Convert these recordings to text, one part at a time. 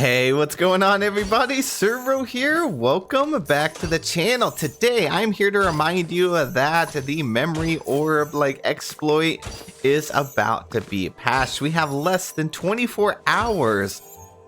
Hey, what's going on everybody? Servo here. Welcome back to the channel. Today, I'm here to remind you that the memory orb exploit is about to be patched. We have less than 24 hours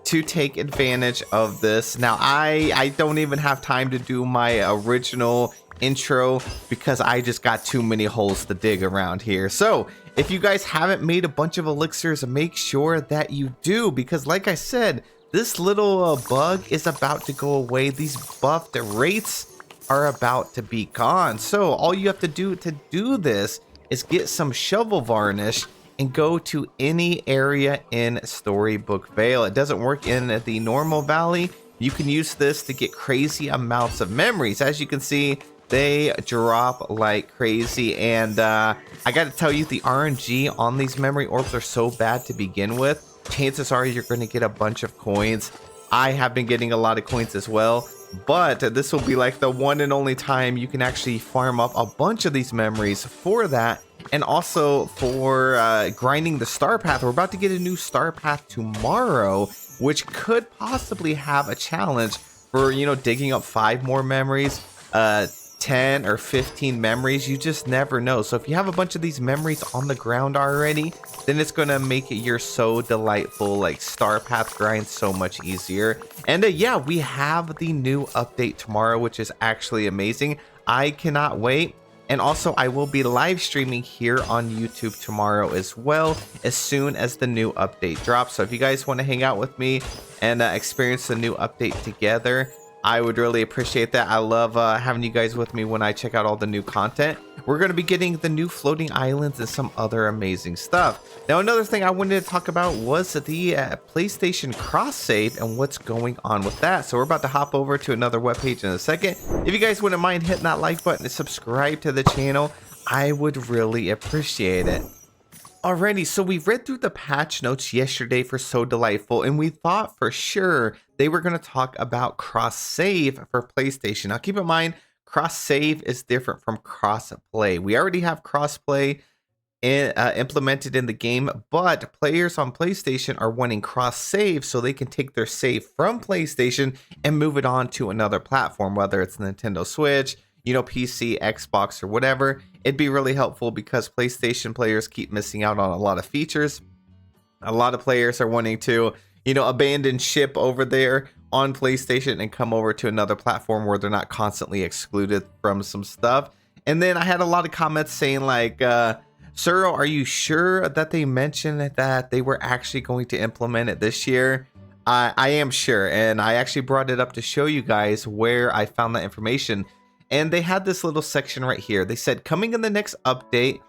to take advantage of this. Now, I don't even have time to do my original intro because I just got too many holes to dig around here. So, if you guys haven't made a bunch of elixirs, make sure that you do, because like I said, this little bug is about to go away. These buffed rates are about to be gone. So all you have to do this is get some shovel varnish and go to any area in Storybook Vale. It doesn't work in the normal valley. You can use this to get crazy amounts of memories. As you can see, they drop like crazy, and I gotta tell you, the RNG on these memory orbs are so bad to begin with. Chances are you're going to get a bunch of coins. I have been getting a lot of coins as well, but this will be like the one and only time you can actually farm up a bunch of these memories for that, and also for grinding the star path. We're about to get a new star path tomorrow, which could possibly have a challenge for, you know, digging up 5 more memories, 10 or 15 memories. You just never know. So if you have a bunch of these memories on the ground already, then it's gonna make it your so delightful like star path grind so much easier. And yeah, we have the new update tomorrow, which is actually amazing. I cannot wait. And also, I will be live streaming here on YouTube tomorrow as well, as soon as the new update drops. So if you guys want to hang out with me and experience the new update together, I would really appreciate that. I love having you guys with me when I check out all the new content. We're going to be getting the new floating islands and some other amazing stuff. Now, another thing I wanted to talk about was the PlayStation cross save and what's going on with that. So we're about to hop over to another webpage in a second. If you guys wouldn't mind hitting that like button and subscribe to the channel, I would really appreciate it. Alrighty, so we read through the patch notes yesterday for So Delightful, and we thought for sure they were going to talk about cross-save for PlayStation. Now keep in mind, cross-save is different from cross-play. We already have cross-play implemented in the game, but players on PlayStation are wanting cross-save so they can take their save from PlayStation and move it on to another platform, whether it's Nintendo Switch, you know, PC, Xbox, or whatever. It'd be really helpful because PlayStation players keep missing out on a lot of features. A lot of players are wanting to, you know, abandon ship over there on PlayStation and come over to another platform where they're not constantly excluded from some stuff. And then I had a lot of comments saying like, Sir, are you sure that they mentioned that they were actually going to implement it this year? I am sure, and I actually brought it up to show you guys where I found that information. And they had this little section right here. They said, coming in the next update,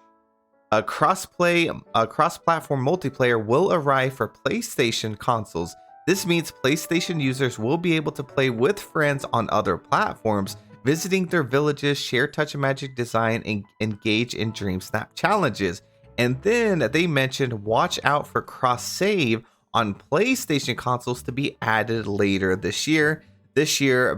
a cross-platform multiplayer will arrive for PlayStation consoles. This means PlayStation users will be able to play with friends on other platforms, visiting their villages, share Touch of Magic design, and engage in Dream Snap challenges. And then they mentioned watch out for cross-save on PlayStation consoles to be added later this year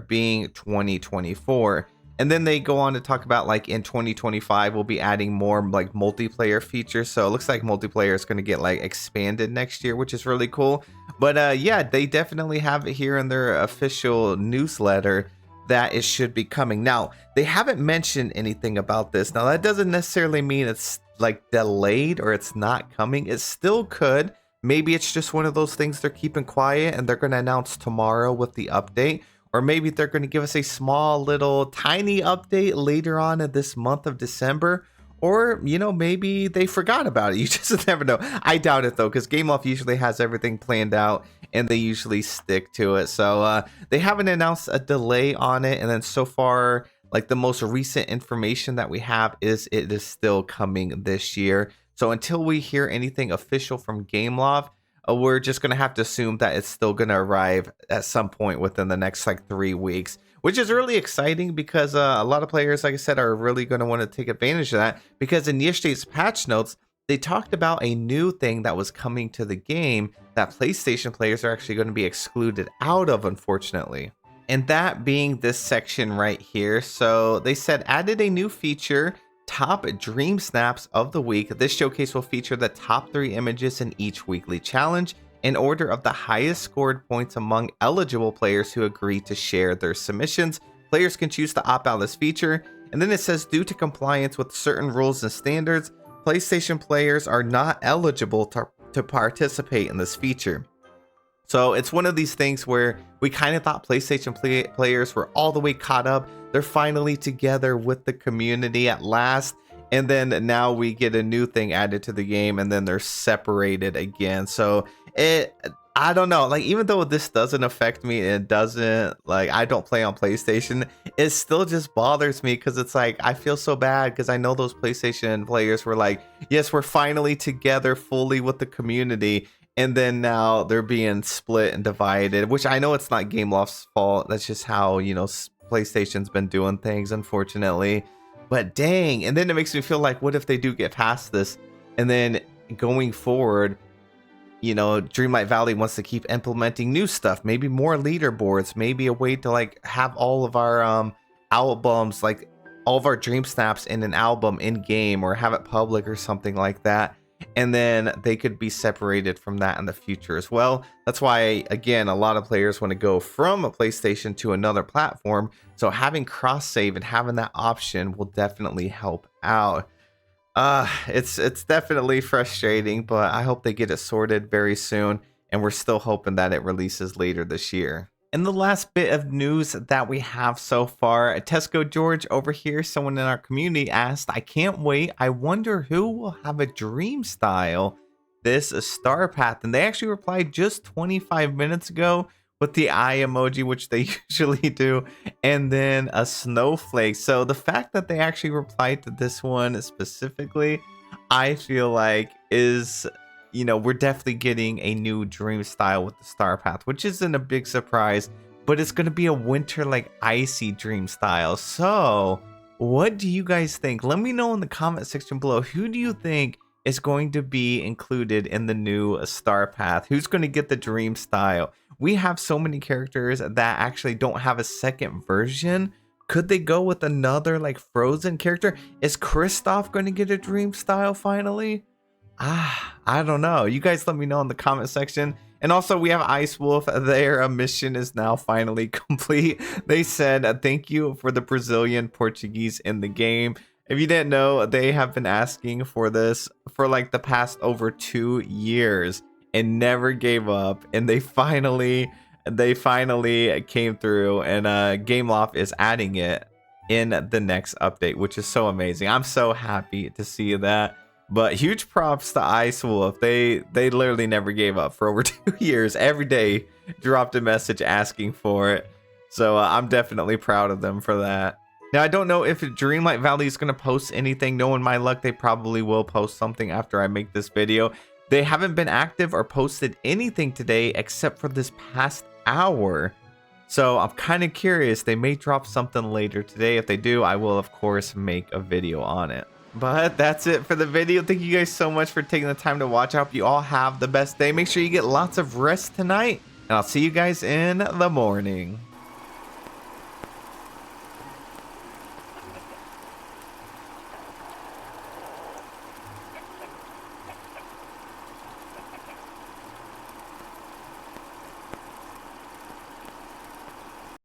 being 2024. And then they go on to talk about like in 2025 we'll be adding more like multiplayer features. So it looks like multiplayer is going to get like expanded next year, which is really cool. But yeah, they definitely have it here in their official newsletter that it should be coming. Now, they haven't mentioned anything about this. Now, that doesn't necessarily mean it's like delayed or it's not coming. It still could. Maybe it's just one of those things they're keeping quiet and they're going to announce tomorrow with the update. Or maybe they're going to give us a small little tiny update later on in this month of December. Or, you know, maybe they forgot about it. You just never know. I doubt it, though, because GameLoft usually has everything planned out and they usually stick to it. So they haven't announced a delay on it. And then so far, like the most recent information that we have is it is still coming this year. So until we hear anything official from GameLoft, we're just going to have to assume that it's still going to arrive at some point within the next like 3 weeks, which is really exciting because a lot of players, like I said, are really going to want to take advantage of that, because in yesterday's patch notes, they talked about a new thing that was coming to the game that PlayStation players are actually going to be excluded out of, unfortunately. And that being this section right here. So they said added a new feature, Top Dream Snaps of the Week. This showcase will feature the top 3 images in each weekly challenge in order of the highest scored points among eligible players who agree to share their submissions. Players can choose to opt out of this feature. And then it says, due to compliance with certain rules and standards, PlayStation players are not eligible to participate in this feature. So it's one of these things where we kind of thought PlayStation players were all the way caught up. They're finally together with the community at last. And then now we get a new thing added to the game, and then they're separated again. So I don't know, like, even though this doesn't affect me, it doesn't, like, I don't play on PlayStation, it still just bothers me because it's like, I feel so bad because I know those PlayStation players were like, yes, we're finally together fully with the community. And then now they're being split and divided, which I know it's not Gameloft's fault. That's just how, you know, PlayStation's been doing things, unfortunately. But dang, and then it makes me feel like, what if they do get past this? And then going forward, you know, Dreamlight Valley wants to keep implementing new stuff, maybe more leaderboards, maybe a way to like have all of our albums, like all of our dream snaps in an album in game, or have it public or something like that. And then they could be separated from that in the future as well. That's why, again, a lot of players want to go from a PlayStation to another platform. So having cross save and having that option will definitely help out. It's definitely frustrating, but I hope they get it sorted very soon. And we're still hoping that it releases later this year. And the last bit of news that we have so far, Tesco George over here, someone in our community asked, I can't wait. I wonder who will have a dream style this star path. And they actually replied just 25 minutes ago with the eye emoji, which they usually do, and then a snowflake. So the fact that they actually replied to this one specifically, I feel like is, you know, we're definitely getting a new dream style with the star path, which isn't a big surprise, but it's going to be a winter, like, icy dream style. So what do you guys think? Let me know in the comment section below. Who do you think is going to be included in the new star path? Who's going to get the dream style? We have so many characters that actually don't have a second version. Could they go with another, like, Frozen character? Is Kristoff going to get a dream style finally? I don't know. You guys let me know in the comment section. And also, we have Ice Wolf. Their mission is now finally complete. They said, thank you for the Brazilian Portuguese in the game. If you didn't know, they have been asking for this for like the past over 2 years and never gave up. And they finally came through, and Gameloft is adding it in the next update, which is so amazing. I'm so happy to see that. But huge props to Ice Wolf. They literally never gave up for over 2 years. Every day dropped a message asking for it. So I'm definitely proud of them for that. Now, I don't know if Dreamlight Valley is going to post anything. Knowing my luck, they probably will post something after I make this video. They haven't been active or posted anything today except for this past hour. So I'm kind of curious. They may drop something later today. If they do, I will, of course, make a video on it. But that's it for the video. Thank you guys so much for taking the time to watch. I hope you all have the best day. Make sure you get lots of rest tonight, and I'll see you guys in the morning.